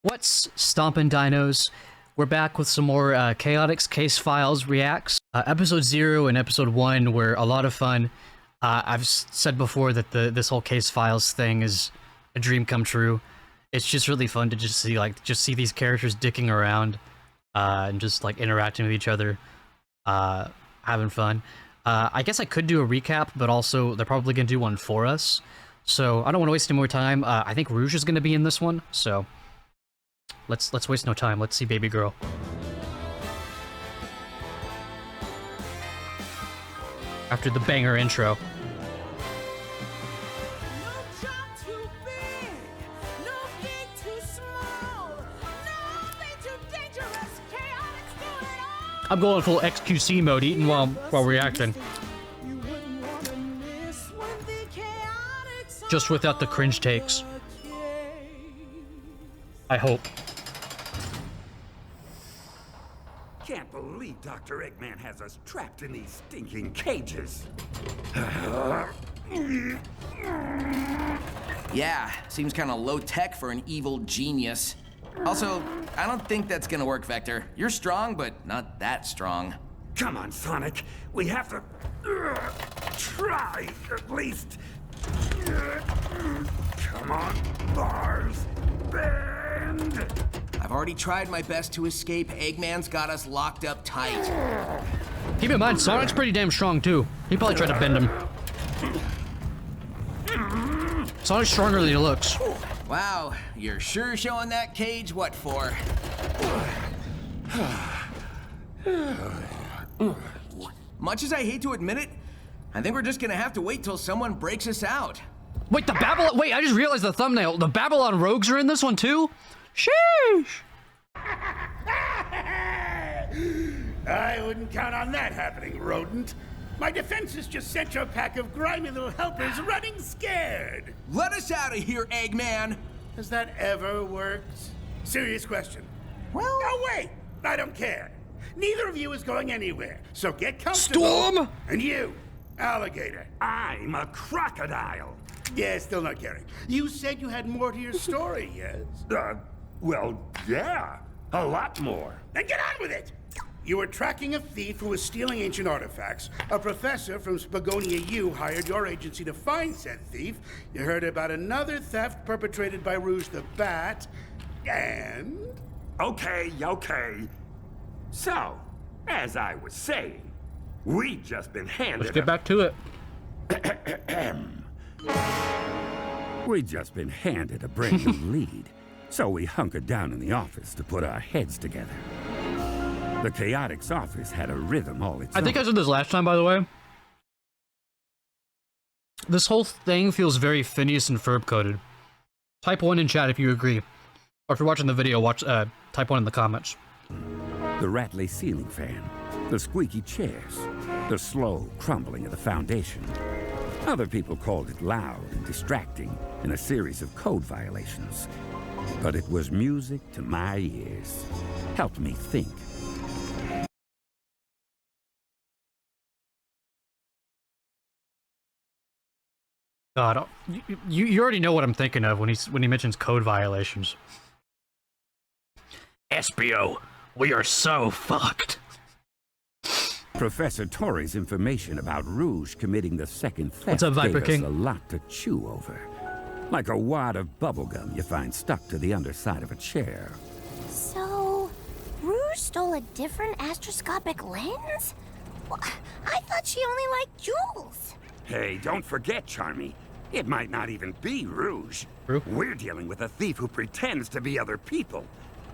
What's stompin' dinos? We're back with some more Chaotix Casefiles reacts. Episode 0 and episode 1 were a lot of fun. I've said before that this whole Casefiles thing is a dream come true. It's just really fun to just see these characters dicking around and just like interacting with each other, having fun. I guess I could do a recap, but also they're probably gonna do one for us. So I don't want to waste any more time. I think Rouge is gonna be in this one, so let's waste no time. Let's see baby girl. After the banger intro. I'm going full XQC mode, eating while reacting. Just without the cringe takes. I hope. Can't believe Dr. Eggman has us trapped in these stinking cages. Yeah, seems kind of low-tech for an evil genius. Also, I don't think that's gonna work, Vector. You're strong, but not that strong. Come on, Sonic. We have to try, at least. Come on, bars. Bend. I've already tried my best to escape. Eggman's got us locked up tight. Keep in mind, Sonic's pretty damn strong, too. He probably tried to bend him. Sonic's stronger than he looks. Wow, you're sure showing that cage what for? Much as I hate to admit it, I think we're just gonna have to wait till someone breaks us out. Wait, wait, I just realized the thumbnail. The Babylon Rogues are in this one, too? Sheesh! I wouldn't count on that happening, rodent. My defenses just sent your pack of grimy little helpers running scared. Let us out of here, Eggman! Has that ever worked? Serious question. Well... No, wait! I don't care. Neither of you is going anywhere, so get comfortable. Storm! And you, alligator. I'm a crocodile. Yeah, still not caring. You said you had more to your story, yes? Well, yeah. A lot more. Then get on with it! You were tracking a thief who was stealing ancient artifacts. A professor from Spagonia U hired your agency to find said thief. You heard about another theft perpetrated by Rouge the Bat. And... Okay. So, as I was saying, we've just been handed... Let's get back to it. We've just been handed a brand new lead. So we hunkered down in the office to put our heads together. The Chaotix office had a rhythm all its own. I think I said this last time, by the way. This whole thing feels very Phineas and Ferb coded. Type 1 in chat if you agree. Or if you're watching the video, type 1 in the comments. The rattly ceiling fan, the squeaky chairs, the slow crumbling of the foundation. Other people called it loud and distracting in a series of code violations. But it was music to my ears. Helped me think. God, you already know what I'm thinking of when he mentions code violations. Espio, we are so fucked. Professor Torrey's information about Rouge committing the second theft What's up, Viper gave King? us a lot to chew over. Like a wad of bubblegum you find stuck to the underside of a chair. So, Rouge stole a different astroscopic lens? Well, I thought she only liked jewels. Hey, don't forget, Charmy. It might not even be Rouge. True. We're dealing with a thief who pretends to be other people.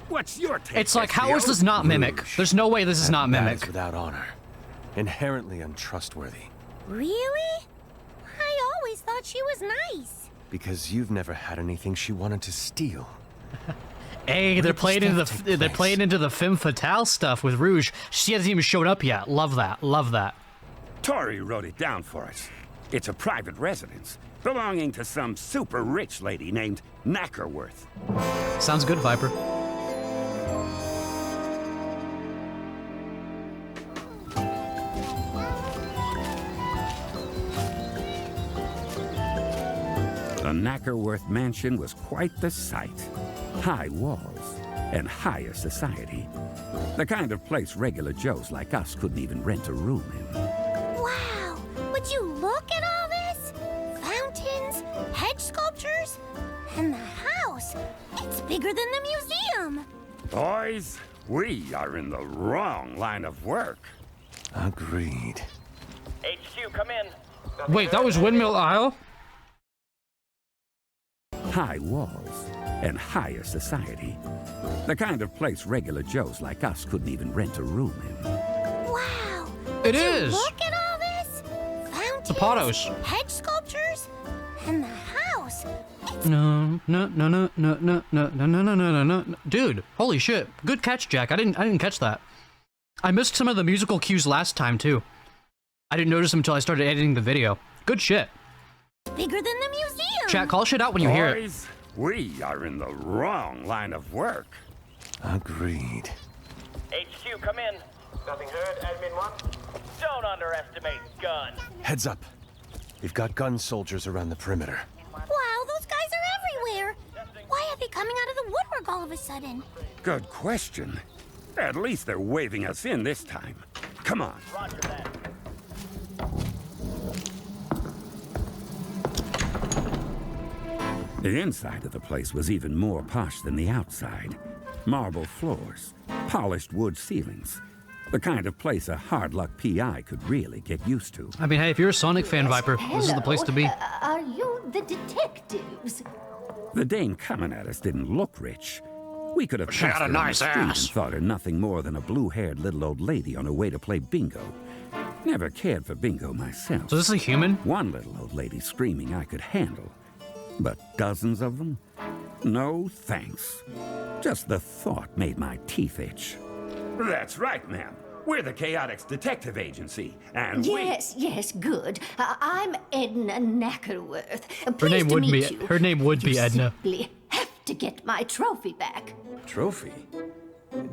What's your take? It's like, how is this not Mimic? There's no way this is not Mimic. Without honor. Inherently untrustworthy. Really? I always thought she was nice. Because you've never had anything she wanted to steal. Hey, they're playing into the FEMME FATALE stuff with Rouge. She hasn't even showed up yet. Love that. Love that. Torrey wrote it down for us. It's a private residence belonging to some super rich lady named Knackerworth. Sounds good, Viper. The Knackerworth mansion was quite the sight. High walls, and higher society. The kind of place regular Joes like us couldn't even rent a room in. Wow! Would you look at all this? Fountains, hedge sculptures, and the house. It's bigger than the museum. Boys, we are in the wrong line of work. Agreed. HQ, come in. Wait, that was Windmill Isle? High walls and higher society. The kind of place regular Joes like us couldn't even rent a room in. Wow! It Would you is. look at all this? Fountains, Zapatos. hedge sculptures, and the house. It's No. Dude, holy shit. Good catch, Jack. I didn't catch that. I missed some of the musical cues last time, too. I didn't notice them until I started editing the video. Good shit. bigger than the museum. Chat, call shit out when you hear it. Boys, we are in the wrong line of work. Agreed. HQ, come in. Nothing heard, Admin 1? Don't underestimate guns. Heads up. We've got gun soldiers around the perimeter. Wow, those guys are everywhere. Why are they coming out of the woodwork all of a sudden? Good question. At least they're waving us in this time. Come on. Roger that. The inside of the place was even more posh than the outside. Marble floors, polished wood ceilings. The kind of place a hard-luck PI could really get used to. I mean, hey, if you're a Sonic fan, Viper, this is the place to be. Are you the detectives? The dame coming at us didn't look rich. We could have She had passed a her on the nice street ass. and thought her nothing more than a blue-haired little old lady on her way to play bingo. Never cared for bingo myself. So this is a human? One little old lady screaming I could handle. But dozens of them? No thanks. Just the thought made my teeth itch. That's right, ma'am. We're the Chaotix Detective Agency, and Yes, good. I'm Edna Knackerworth. Her Pleased name to would meet be you. her name would be You Edna. simply have to get my trophy back. Trophy?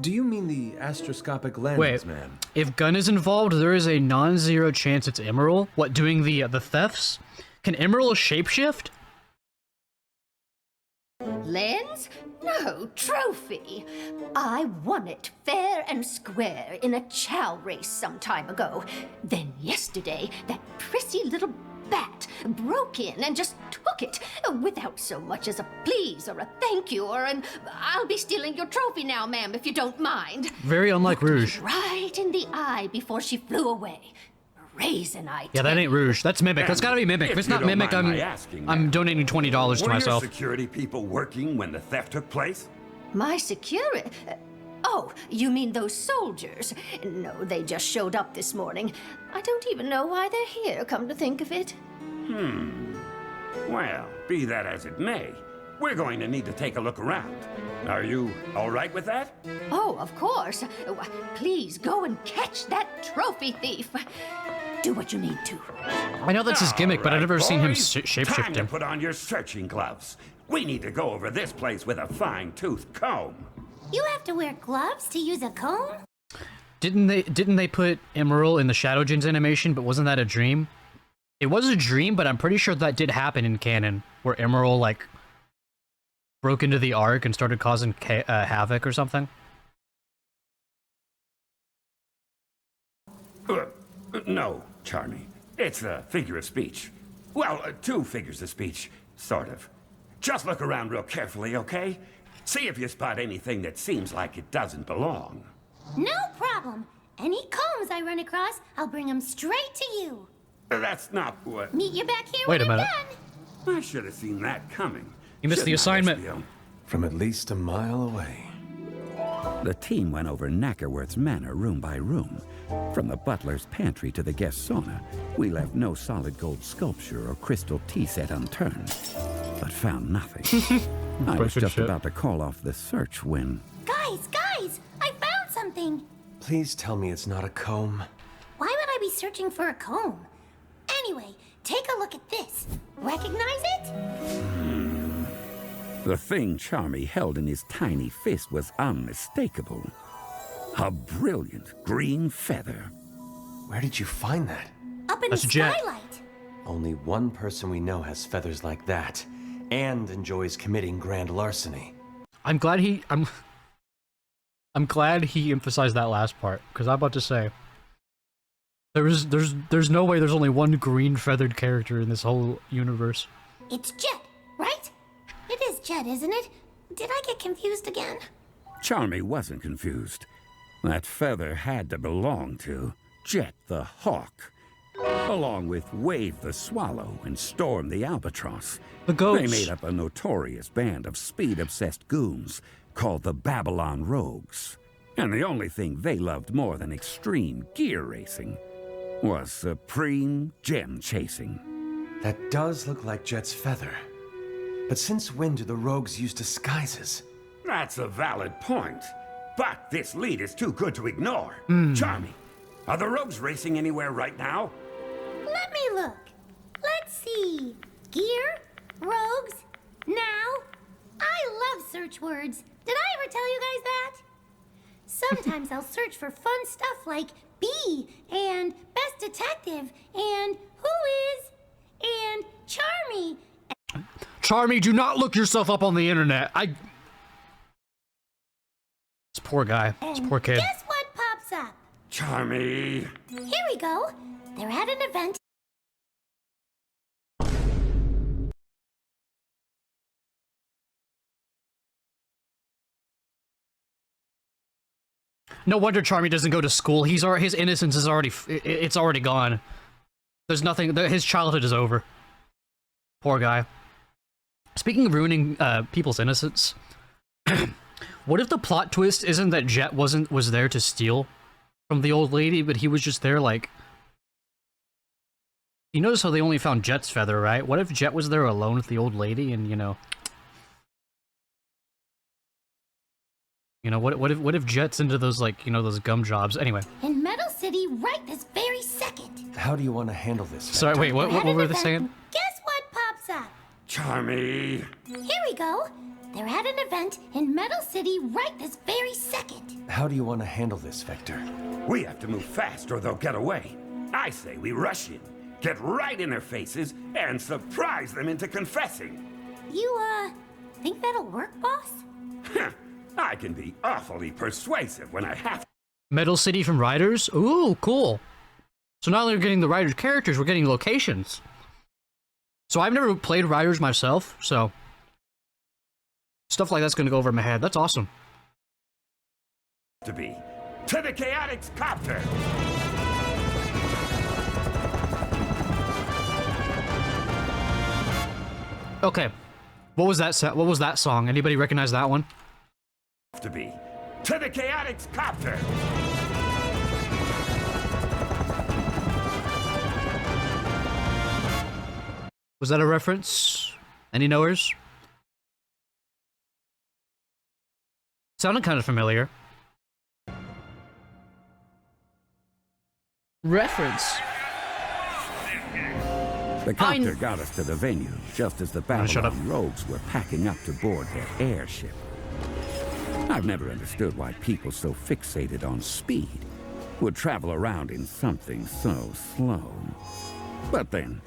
Do you mean the astroscopic lens, Wait, man? if Gun is involved, there is a non-zero chance it's Emerald. What, doing the thefts? Can Emerald shapeshift? Lens? No, trophy. I won it fair and square in a chow race some time ago. Then yesterday, that prissy little bat broke in and just took it without so much as a please or a thank you or an I'll be stealing your trophy now, ma'am, if you don't mind. Very unlike Rouge. Right in the eye before she flew away. Raisin eye. Yeah, that ain't Rouge. That's Mimic. That's gotta be Mimic. If it's If you not don't Mimic, mind I'm my asking, I'm ma'am. donating $20 to Were your myself. security people working when the theft took place? My security? Oh, you mean those soldiers? No, they just showed up this morning. I don't even know why they're here, come to think of it. Well, be that as it may, we're going to need to take a look around. Are you all right with that? Oh, of course. Please go and catch that trophy thief. Do what you need to. I know that's his gimmick, but I've never seen him boys, Time to shapeshifting. put on your searching gloves. We need to go over this place with a fine-tooth comb. You have to wear gloves to use a comb? Didn't they put Emerald in the Shadow Gens animation, but wasn't that a dream? It was a dream, but I'm pretty sure that did happen in canon, where Emerald, like, broke into the Ark and started causing havoc or something. No, Charmy. It's a figure of speech. Well, two figures of speech, sort of. Just look around real carefully, okay? See if you spot anything that seems like it doesn't belong. No problem. Any combs I run across, I'll bring them straight to you. That's not what... Meet you back here Wait when a I'm minute. I should have seen that coming. You missed the Shouldn't I, assignment. Espio? From at least a mile away. The team went over Knackerworth's manor room by room. From the butler's pantry to the guest sauna, we left no solid gold sculpture or crystal tea set unturned, but found nothing. I was Bunch of just shit. about to call off the search when... Guys, I found something. Please tell me it's not a comb. Why would I be searching for a comb? Anyway, take a look at this. Recognize it? The thing Charmy held in his tiny fist was unmistakable. A brilliant green feather. Where did you find that? Up in That's the a jet. skylight. Only one person we know has feathers like that, and enjoys committing grand larceny. I'm glad he I'm glad he emphasized that last part, because I'm about to say there's no way there's only one green feathered character in this whole universe. It's Jet, right? It is Jet, isn't it? Did I get confused again? Charmy wasn't confused. That feather had to belong to Jet the Hawk, along with Wave the Swallow and Storm the Albatross. The goats. They made up a notorious band of speed-obsessed goons called the Babylon Rogues. And the only thing they loved more than extreme gear racing was supreme gem chasing. That does look like Jet's feather. But since when do the rogues use disguises? That's a valid point. But this lead is too good to ignore. Charmy, are the rogues racing anywhere right now? Let me look. Let's see. Gear? Rogues? Now? I love search words. Did I ever tell you guys that? Sometimes I'll search for fun stuff like B and Best Detective and Who Is and Charmy. Charmy, do not look yourself up on the internet. This poor guy. This poor kid. Guess what pops up? Charmy. Here we go. They're at an event. No wonder Charmy doesn't go to school. His innocence is it's already gone. There's nothing. His childhood is over. Poor guy. Speaking of ruining people's innocence, what if the plot twist isn't that Jet was there to steal from the old lady, but he was just there like... You notice how they only found Jet's feather, right? What if Jet was there alone with the old lady and, you know, what if Jet's into those, like, you know, those gum jobs? Anyway. In Metal City right this very second. How do you want to handle this? Sorry, wait, what were they saying? Guess what pops up? Charmy. Here we go. They're at an event in Metal City right this very second. How do you want to handle this, Vector? We have to move fast or they'll get away. I say we rush in, get right in their faces, and surprise them into confessing. You, think that'll work, boss? I can be awfully persuasive when I have to. Metal City from Riders? Ooh, cool. So not only are we getting the Riders characters, we're getting locations. So I've never played Riders myself, so stuff like that's gonna go over my head. That's awesome. To be. To the Chaotix Copter! Okay. What was that song? Anybody recognize that one? To be. To the Chaotix Copter! Was that a reference? Any knowers? Sounded kind of familiar. Reference. The copter got us to the venue just as the Shut up. Babylon Rogues were packing up to board their airship. I've never understood why people so fixated on speed would travel around in something so slow. But then,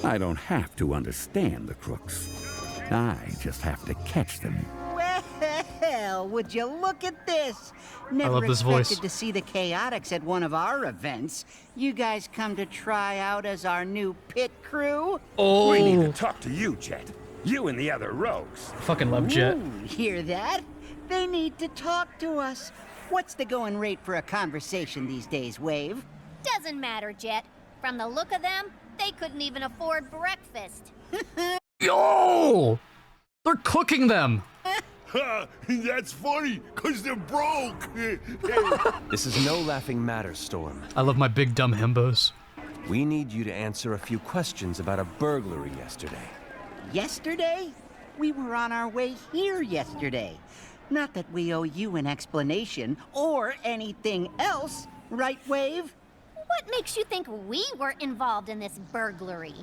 I don't have to understand the crooks. I just have to catch them. Well, would you look at this? Never love this expected voice. to see the Chaotix at one of our events. You guys come to try out as our new pit crew? Oh, We need to talk to you, Jet. You and the other rogues. fucking love Jet. Ooh, hear that? They need to talk to us. What's the going rate for a conversation these days, Wave? Doesn't matter, Jet. From the look of them, they couldn't even afford breakfast. Yo! They're cooking them! That's funny, because they're broke. This is no laughing matter, Storm. I love my big dumb himbos. We need you to answer a few questions about a burglary yesterday. Yesterday? We were on our way here yesterday. Not that we owe you an explanation or anything else, right, Wave? What makes you think we were involved in this burglary?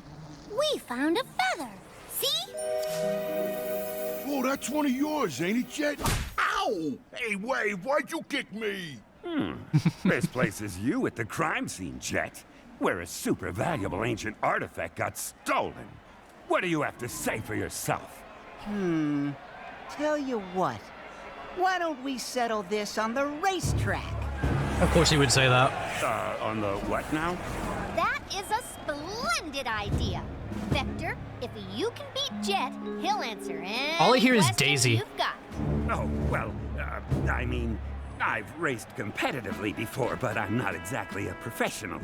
We found a feather. See? Oh, that's one of yours, ain't it, Jet? Ow! Hey, Wave, why'd you kick me? This places you at the crime scene, Jet, where a super valuable ancient artifact got stolen. What do you have to say for yourself? Tell you what, Why don't we settle this on the racetrack? Of course he would say that. On the what now? That is a splendid idea. Vector, if you can beat Jet, he'll answer any All I hear is questions Daisy. you've got. Oh, well, I mean, I've raced competitively before, but I'm not exactly a professional.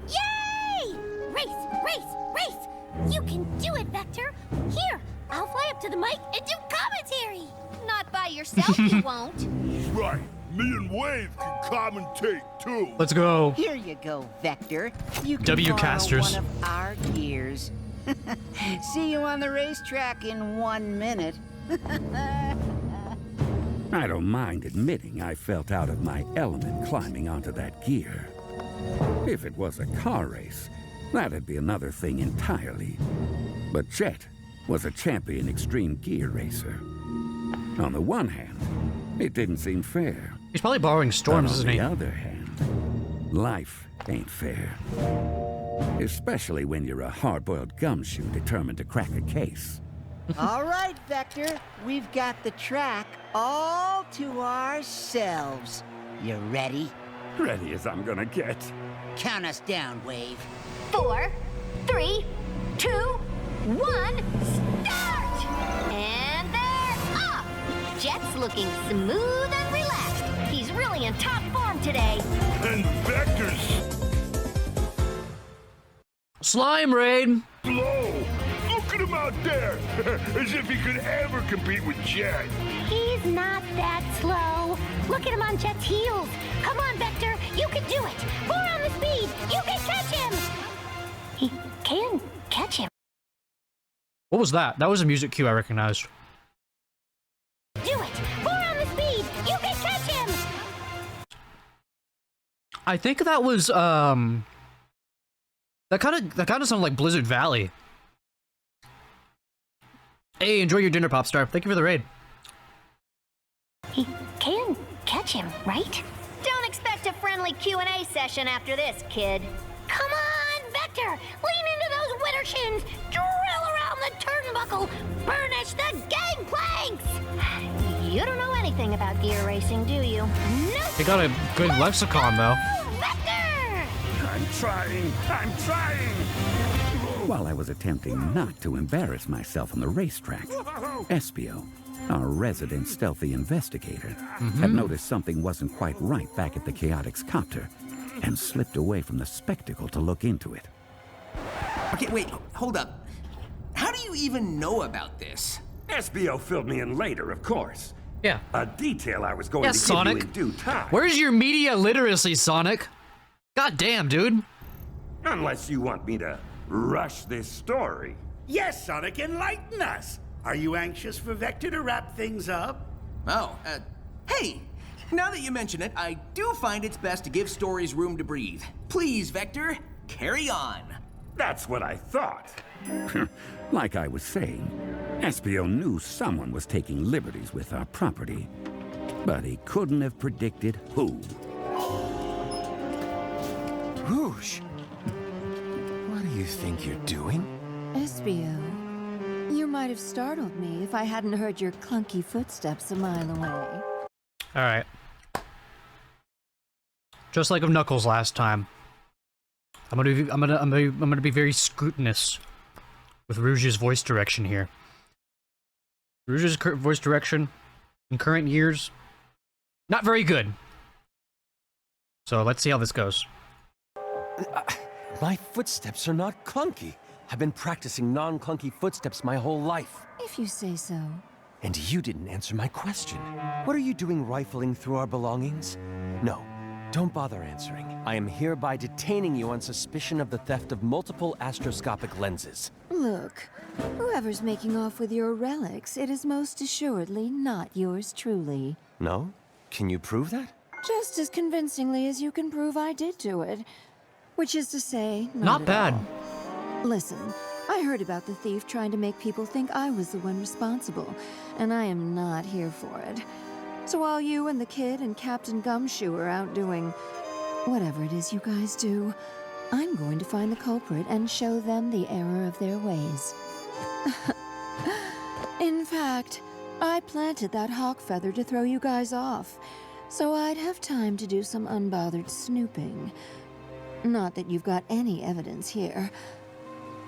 Yay! Race, race, race! You can do it, Vector. Here, I'll fly up to the mic and do commentary. Not by yourself, you won't. Right. Me and Wave can commentate, too. Let's go. Here you go, Vector. You can W borrow casters. one of our gears. See you on the racetrack in 1 minute. I don't mind admitting I felt out of my element climbing onto that gear. If it was a car race, that'd be another thing entirely. But Jet was a champion extreme gear racer. On the one hand, it didn't seem fair. He's probably borrowing Storms, But isn't on he? the other hand, life ain't fair. Especially when you're a hard-boiled gumshoe determined to crack a case. All right, Vector. We've got the track all to ourselves. You ready? Ready as I'm gonna get. Count us down, Wave. 4, 3, 2, 1, start! And they're off! Jet's looking smooth and relaxed. He's really in top form today. And Vector's Slime raid. slow. Look at him out there. As if he could ever compete with Jet. He's not that slow. Look at him on Jet's heels. Come on, Vector. You can do it. 4 on the speed. You can catch him. He can catch him. What was that? That was a music cue I recognized. Do it. 4 on the speed. You can catch him. I think that was that kind of sounded like Blizzard Valley. Hey, enjoy your dinner, Popstar. Thank you for the raid. He can catch him, right? Don't expect a friendly Q&A session after this, kid. Come on, Vector! Lean into those winter shins! Drill around the turnbuckle! Burnish the gangplanks! You don't know anything about gear racing, do you? Nope! He got a good lexicon, though. Vector! I'm trying! While I was attempting not to embarrass myself on the racetrack, Espio, our resident stealthy investigator, had noticed something wasn't quite right back at the Chaotix copter and slipped away from the spectacle to look into it. Okay, wait, hold up. How do you even know about this? Espio filled me in later, of course. Yeah. A detail I was going Yeah, to Sonic. give you in due time. Where's your media literacy, Sonic? God damn, dude. Unless you want me to rush this story. Yes, Sonic, enlighten us. Are you anxious for Vector to wrap things up? Oh, hey! Now that you mention it, I do find it's best to give stories room to breathe. Please, Vector, carry on. That's what I thought. Like I was saying, Espio knew someone was taking liberties with our property, but he couldn't have predicted who. Rouge! What do you think you're doing? Espio, you might have startled me if I hadn't heard your clunky footsteps a mile away. Alright. Just like of Knuckles last time. I'm gonna be very scrutinous with Rouge's voice direction here. Rouge's voice direction in current years, not very good. So let's see how this goes. My footsteps are not clunky. I've been practicing non-clunky footsteps my whole life. If you say so. And you didn't answer my question. What are you doing rifling through our belongings? No, don't bother answering. I am hereby detaining you on suspicion of the theft of multiple astroscopic lenses. Look, whoever's making off with your relics, it is most assuredly not yours truly. No? Can you prove that? Just as convincingly as you can prove I did do it. Which is to say, Not at bad. all. Listen, I heard about the thief trying to make people think I was the one responsible, and I am not here for it. So while you and the kid and Captain Gumshoe are out doing whatever it is you guys do, I'm going to find the culprit and show them the error of their ways. In fact, I planted that hawk feather to throw you guys off, so I'd have time to do some unbothered snooping. Not that you've got any evidence here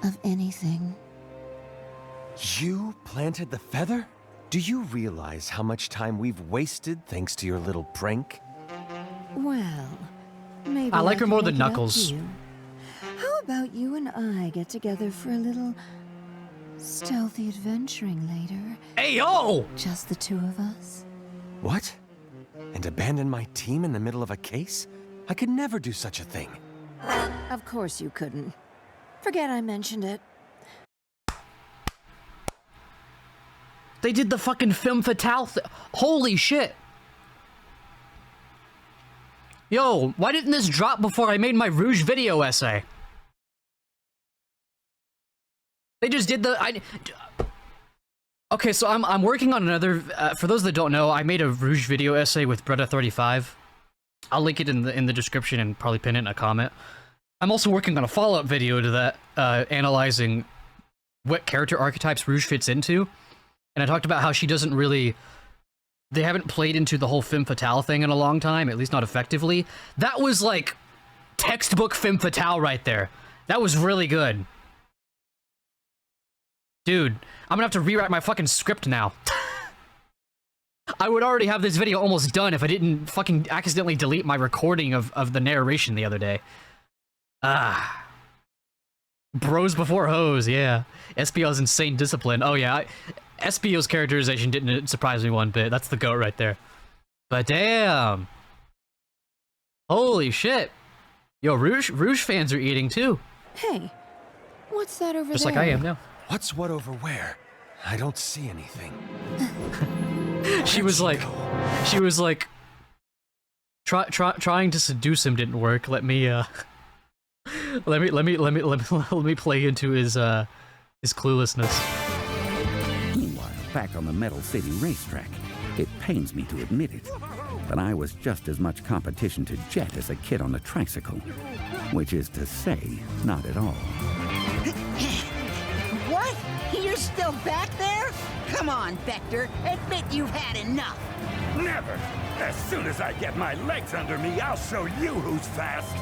of anything. You planted the feather? Do you realize how much time we've wasted thanks to your little prank? Well, maybe I like her can more make than it up to Knuckles. you. How about you and I get together for a little stealthy adventuring later? Hey, yo! Just the two of us? What? And abandon my team in the middle of a case? I could never do such a thing. Of course you couldn't. Forget I mentioned it. They did the fucking FEMME FATALE holy shit. Yo, why didn't this drop before I made my Rouge video essay? They just did the... Okay, so I'm working on another... for those that don't know, I made a Rouge video essay with Bretta35. I'll link it in the description and probably pin it in a comment. I'm also working on a follow-up video to that, analyzing what character archetypes Rouge fits into. And I talked about how she doesn't really... They haven't played into the whole FEMME FATALE thing in a long time, at least not effectively. That was like textbook FEMME FATALE right there. That was really good. Dude, I'm gonna have to rewrite my fucking script now. I would already have this video almost done if I didn't fucking accidentally delete my recording of the narration the other day. Ah. Bros before hoes, yeah. Espio's insane discipline. Oh yeah, Espio's characterization didn't surprise me one bit. That's the goat right there. But damn. Holy shit. Yo, Rouge fans are eating too. Hey, what's that over there? Just like I am now. What's what over where? I don't see anything. She was like, trying to seduce him didn't work. Let me play into his cluelessness. Meanwhile, back on the Metal City racetrack, it pains me to admit it, but I was just as much competition to Jet as a kid on a tricycle. Which is to say, not at all. What? You're still back there? Come on, Vector. Admit you've had enough. Never! As soon as I get my legs under me, I'll show you who's fast!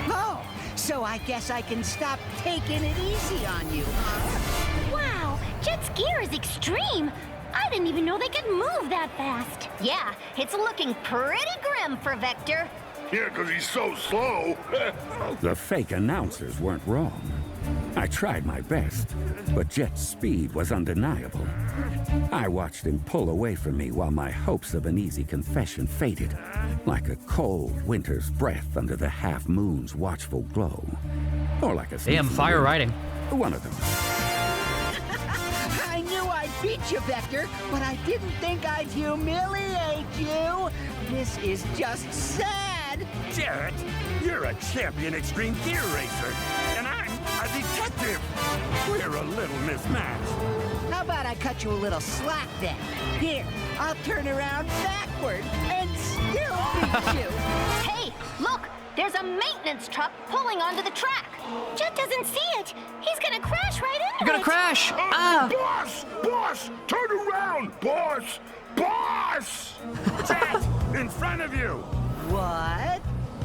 Oh, so I guess I can stop taking it easy on you, huh? Wow, Jet's gear is extreme. I didn't even know they could move that fast. Yeah, it's looking pretty grim for Vector. Yeah, 'cause he's so slow. The fake announcers weren't wrong. I tried my best, but Jet's speed was undeniable. I watched him pull away from me while my hopes of an easy confession faded, like a cold winter's breath under the half-moon's watchful glow. Or like a... Damn, fire riding. One of them. I knew I'd beat you, Vector, but I didn't think I'd humiliate you. This is just sad. Jarrett, you're a champion extreme gear racer, and I'm a detective. We're a little mismatched. How about I cut you a little slack then? Here, I'll turn around backward and still beat you. Hey, look! There's a maintenance truck pulling onto the track. Jet doesn't see it. He's gonna crash right into You're gonna crash! Ah! Boss! Boss! Turn around! Boss! Boss! Jet, in front of you! What?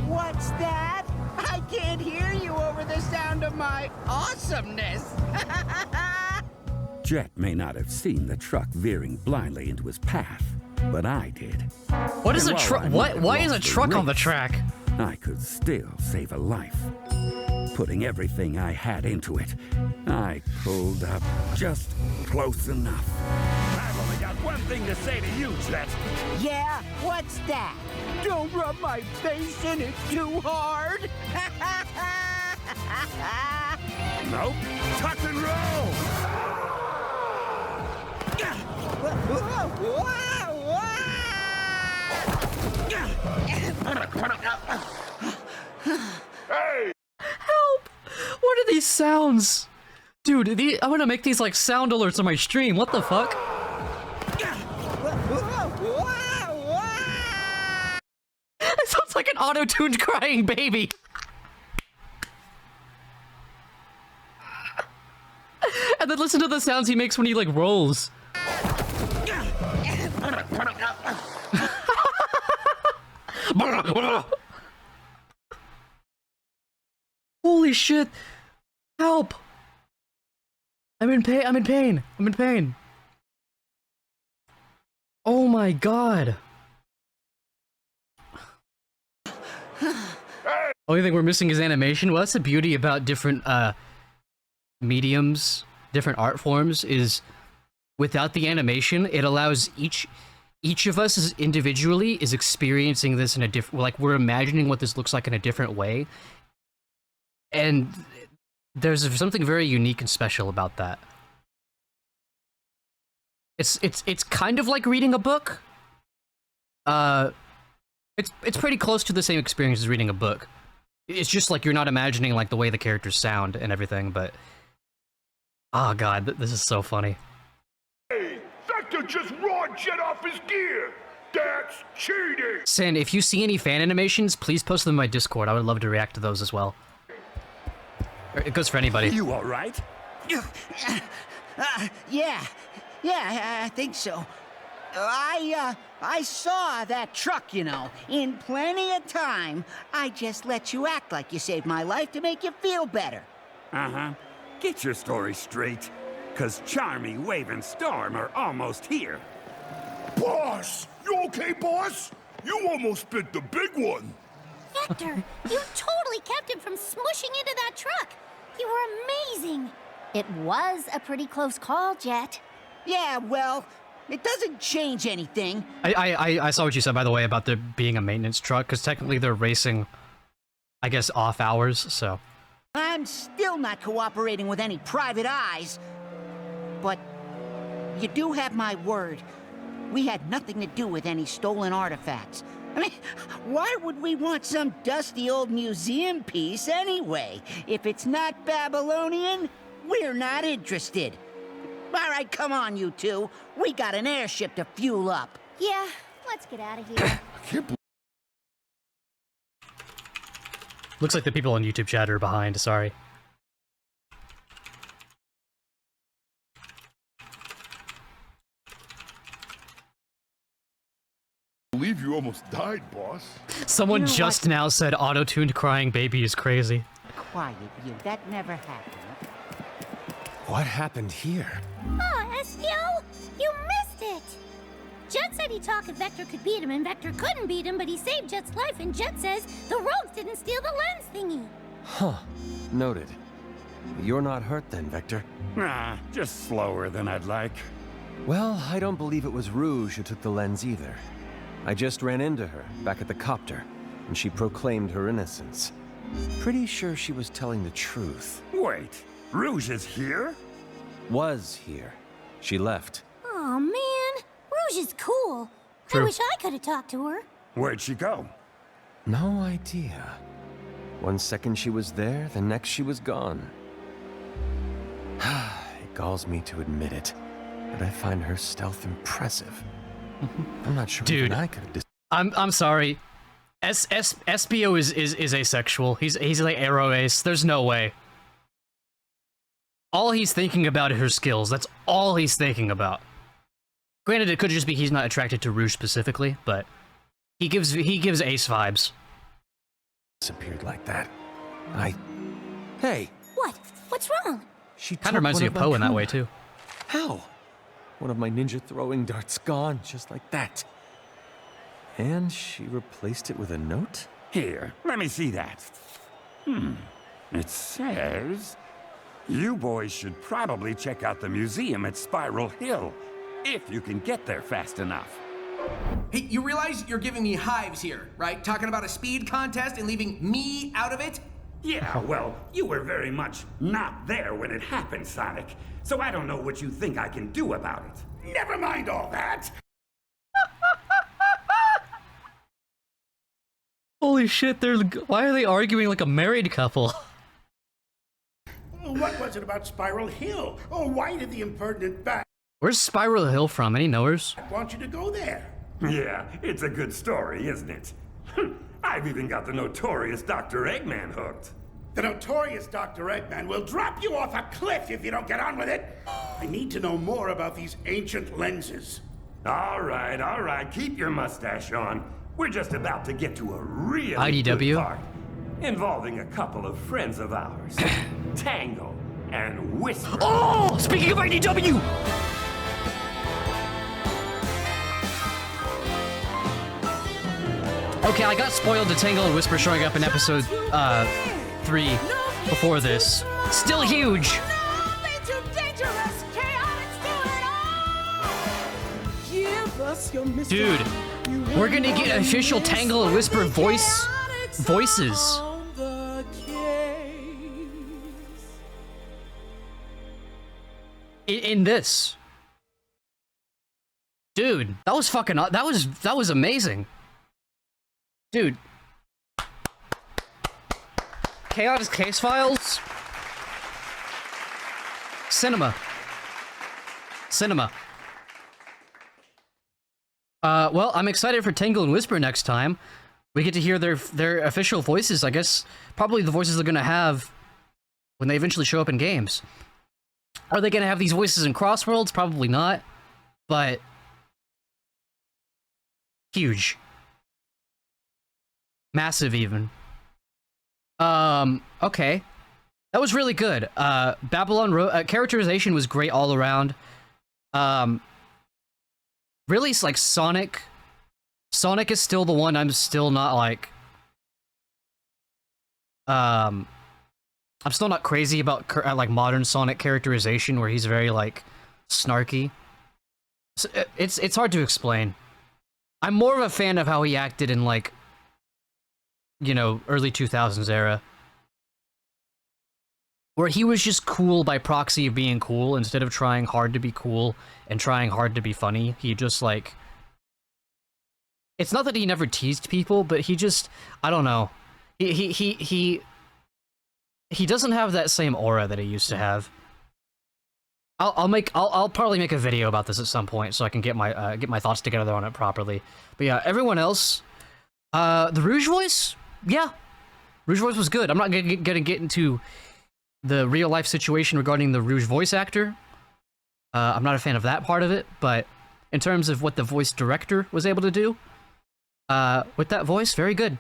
What's that? I can't hear you over the sound of my awesomeness. Jet may not have seen the truck veering blindly into his path, but I did. What is a truck? Why is a truck on the track? I could still save a life. Putting everything I had into it, I pulled up just close enough. I've only got one thing to say to you, Jet. Yeah? What's that? Don't rub my face in it too hard. Nope. Tuck and roll! Hey! Help! What are these sounds? Dude, I'm gonna make these like sound alerts on my stream. What the fuck? It sounds like an auto-tuned crying baby. And then listen to the sounds he makes when he like rolls. Holy shit! Help! I'm in pain. I'm in pain. I'm in pain. Oh my god. Only thing we're missing is animation. Well, that's the beauty about different mediums, different art forms, is without the animation, it allows each of us is individually is experiencing this in a different, like, we're imagining what this looks like in a different way. And there's something very unique and special about that. It's kind of like reading a book. It's pretty close to the same experience as reading a book. It's just like you're not imagining like the way the characters sound and everything, but oh god, this is so funny. Hey, Vector just roared Jet off his gear. That's cheating. Sin, if you see any fan animations, please post them in my Discord. I would love to react to those as well. It goes for anybody. You all right? Yeah, I think so. I saw that truck, you know, in plenty of time. I just let you act like you saved my life to make you feel better. Uh-huh. Get your story straight, 'cause Charmy, Wave, and Storm are almost here. Boss! You okay, boss? You almost bit the big one. Vector, you totally kept him from smushing into that truck. You were amazing. It was a pretty close call, Jet. Yeah, well, it doesn't change anything. I saw what you said, by the way, about there being a maintenance truck, because technically they're racing, I guess, off hours, so. I'm still not cooperating with any private eyes. But you do have my word. We had nothing to do with any stolen artifacts. I mean, why would we want some dusty old museum piece anyway? If it's not Babylonian, we're not interested. All right, come on, you two. We got an airship to fuel up. Yeah, let's get out of here. Looks like the people on YouTube chat are behind, sorry. I believe you almost died, boss. Someone You know just what? now said auto-tuned crying baby is crazy. Quiet, you. That never happened. What happened here? Oh, Espio, you missed it. Jet said he talked if Vector could beat him, and Vector couldn't beat him, but he saved Jet's life, and Jet says the rogues didn't steal the lens thingy. Huh. Noted. You're not hurt then, Vector? Nah, just slower than I'd like. Well, I don't believe it was Rouge who took the lens either. I just ran into her, back at the copter, and she proclaimed her innocence. Pretty sure she was telling the truth. Wait, Rouge is here? Was here. She left. Oh man, Rouge is cool. I True. wish I could have talked to her. Where'd she go? No idea. One second she was there, the next she was gone. It galls me to admit it, but I find her stealth impressive. I'm not sure Dude, even I could have I'm sorry. Espio is asexual. He's like arrow ace. There's no way. All he's thinking about are her skills. That's all he's thinking about. Granted, it could just be he's not attracted to Rouge specifically, but he gives ace vibes. disappeared like that. Hey! What? What's wrong? She Kind of reminds me of Poe in that way, too. How? One of my ninja throwing darts gone, just like that. And she replaced it with a note? Here, let me see that. It says, you boys should probably check out the museum at Spiral Hill, if you can get there fast enough. Hey, you realize you're giving me hives here, right? Talking about a speed contest and leaving me out of it? Yeah, well, you were very much not there when it happened, Sonic. So I don't know what you think I can do about it. Never mind all that. Holy shit, why are they arguing like a married couple? What was it about Spiral Hill? Oh, why did the impertinent bat Where's Spiral Hill from? Any knowers? want you to go there? Yeah, it's a good story, isn't it? I've even got the notorious Dr. Eggman hooked. The notorious Dr. Eggman will drop you off a cliff if you don't get on with it. I need to know more about these ancient lenses. All right, keep your mustache on. We're just about to get to a really IDW? good part, involving a couple of friends of ours, Tangle and Whisper. Oh, speaking of IDW! Okay, I got spoiled to Tangle and Whisper showing up in episode 3 before this. Still huge! Dude, we're gonna get official Tangle and Whisper voices. In this. Dude, that was fucking, that was amazing. Dude. Chaotix Casefiles. Cinema. Well, I'm excited for Tangle and Whisper next time. We get to hear their official voices, I guess. Probably the voices they're gonna have when they eventually show up in games. Are they gonna have these voices in Crossworlds? Probably not. But huge. Massive, even. Okay. That was really good. Babylon characterization was great all around. Really, like, Sonic is still the one I'm still not, like... I'm still not crazy about, like, modern Sonic characterization, where he's very, like, snarky. So, it's hard to explain. I'm more of a fan of how he acted in, like, you know, early 2000s era. Where he was just cool by proxy of being cool, instead of trying hard to be cool and trying hard to be funny. He just, like... It's not that he never teased people, but he just... I don't know. He doesn't have that same aura that he used to have. I'll probably make a video about this at some point, so I can get my thoughts together on it properly. But yeah, everyone else... the Rouge voice? Yeah. Rouge voice was good. I'm not gonna get into the real-life situation regarding the Rouge voice actor. I'm not a fan of that part of it, but in terms of what the voice director was able to do, with that voice, very good.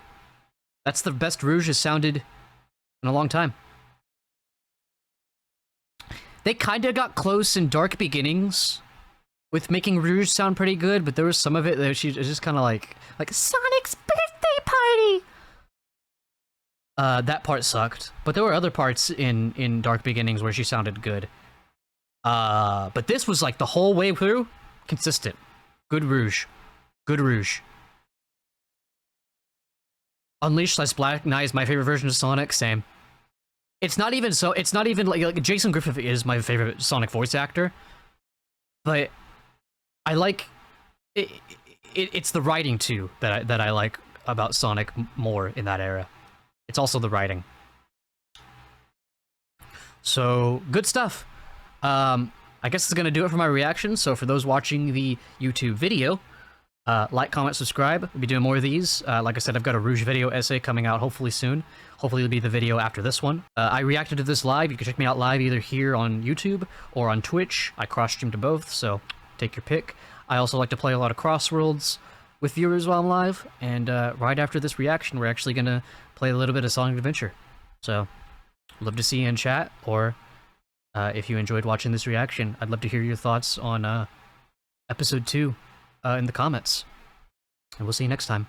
That's the best Rouge has sounded in a long time. They kinda got close in Dark Beginnings with making Rouge sound pretty good, but there was some of it that she was just kinda like Sonic's birthday party! That part sucked, but there were other parts in Dark Beginnings where she sounded good. But this was like the whole way through, consistent. Good Rouge. Good Rouge. Unleashed / Black Knight is my favorite version of Sonic, same. It's not even like Jason Griffith is my favorite Sonic voice actor, but I like it's the writing too that I like about Sonic more in that era. It's also the writing. So, good stuff. I guess it's gonna do it for my reaction, so for those watching the YouTube video, like, comment, subscribe. We'll be doing more of these. Like I said, I've got a Rouge video essay coming out hopefully soon. Hopefully it'll be the video after this one. I reacted to this live. You can check me out live either here on YouTube or on Twitch. I cross-stream to both, so take your pick. I also like to play a lot of Crossworlds with viewers while I'm live, and right after this reaction, we're actually gonna play a little bit of Sonic Adventure. So, love to see you in chat, or if you enjoyed watching this reaction, I'd love to hear your thoughts on episode 2 in the comments. And we'll see you next time.